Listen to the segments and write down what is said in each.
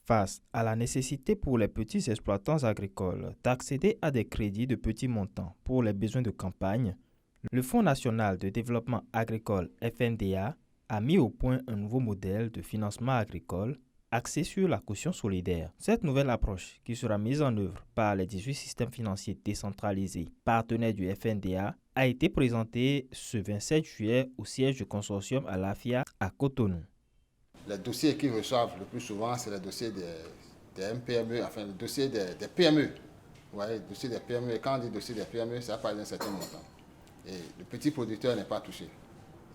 Face à la nécessité pour les petits exploitants agricoles d'accéder à des crédits de petits montants pour les besoins de campagne, le Fonds national de développement agricole FNDA a mis au point un nouveau modèle de financement agricole axé sur la caution solidaire. Cette nouvelle approche, qui sera mise en œuvre par les 18 systèmes financiers décentralisés partenaires du FNDA, a été présentée ce 27 juillet au siège du consortium à l'AFIA à Cotonou. Les dossiers qu'ils reçoivent le plus souvent, c'est les dossiers des MPME, enfin le dossier des PME. Vous voyez, le dossier des PME, et quand on dit dossier des PME, ça parle d'un certain montant. Et le petit producteur n'est pas touché. Et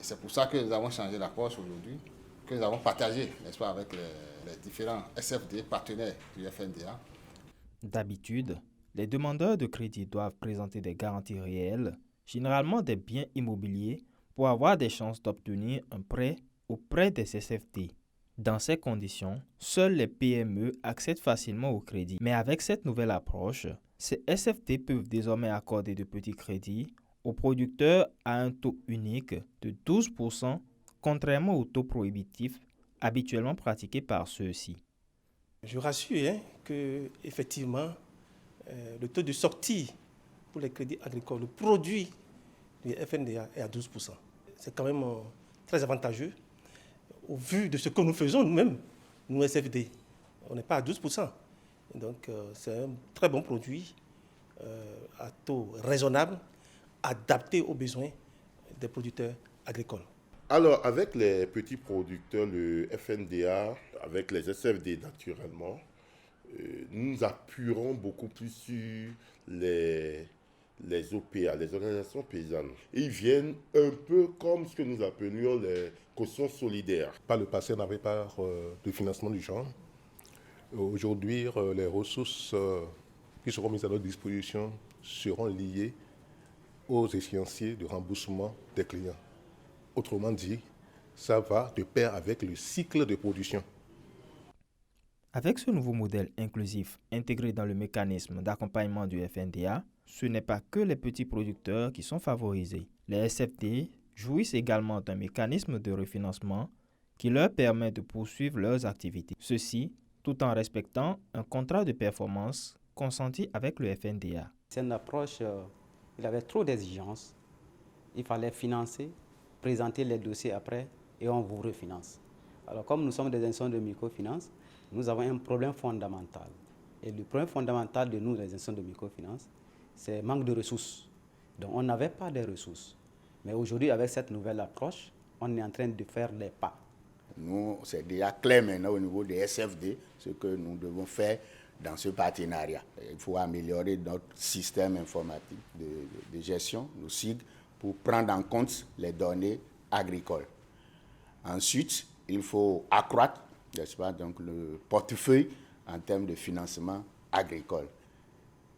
c'est pour ça que nous avons changé l'approche aujourd'hui, que nous avons partagé, n'est-ce pas, avec les différents SFD partenaires du FNDA. D'habitude, les demandeurs de crédit doivent présenter des garanties réelles, généralement des biens immobiliers, pour avoir des chances d'obtenir un prêt auprès des SFD. Dans ces conditions, seuls les PME accèdent facilement au crédit. Mais avec cette nouvelle approche, ces SFD peuvent désormais accorder de petits crédits aux producteurs à un taux unique de 12%, contrairement au taux prohibitif habituellement pratiqué par ceux-ci. Je rassure que effectivement, le taux de sortie pour les crédits agricoles, le produit du FNDA est à 12%. C'est quand même très avantageux au vu de ce que nous faisons nous-mêmes, nous SFD. On n'est pas à 12%. Donc c'est un très bon produit à taux raisonnable, adapté aux besoins des producteurs agricoles. Alors, avec les petits producteurs, le FNDA, avec les SFD naturellement, nous appuierons beaucoup plus sur les OPA, les organisations paysannes. Ils viennent un peu comme ce que nous appelions les cautions solidaires. Par le passé, on n'avait pas de financement du genre. Aujourd'hui, les ressources qui seront mises à notre disposition seront liées aux échéanciers de remboursement des clients. Autrement dit, ça va de pair avec le cycle de production. Avec ce nouveau modèle inclusif intégré dans le mécanisme d'accompagnement du FNDA, ce n'est pas que les petits producteurs qui sont favorisés. Les SFD jouissent également d'un mécanisme de refinancement qui leur permet de poursuivre leurs activités. Ceci tout en respectant un contrat de performance consenti avec le FNDA. C'est une approche, il avait trop d'exigences. Il fallait financer, présenter les dossiers après et on vous refinance. Alors comme nous sommes des institutions de microfinance, nous avons un problème fondamental. Et le problème fondamental de nous, les institutions de microfinance, c'est le manque de ressources. Donc on n'avait pas de ressources. Mais aujourd'hui, avec cette nouvelle approche, on est en train de faire des pas. Nous, c'est déjà clair maintenant au niveau des SFD, ce que nous devons faire dans ce partenariat. Il faut améliorer notre système informatique de gestion, nos SIG, pour prendre en compte les données agricoles. Ensuite, il faut accroître, n'est-ce pas, donc le portefeuille en termes de financement agricole.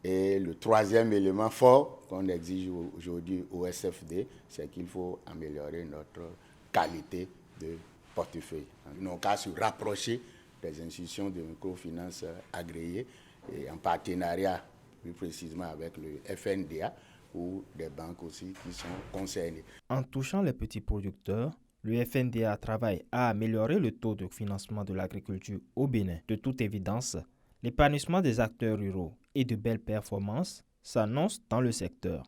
Et le troisième élément fort qu'on exige aujourd'hui au SFD, c'est qu'il faut améliorer notre qualité de portefeuille. Nous n'avons qu'à se rapprocher des institutions de microfinance agréées et en partenariat plus précisément avec le FNDA ou des banques aussi qui sont concernées. En touchant les petits producteurs, le FNDA travaille à améliorer le taux de financement de l'agriculture au Bénin. De toute évidence, l'épanouissement des acteurs ruraux et de belles performances s'annoncent dans le secteur.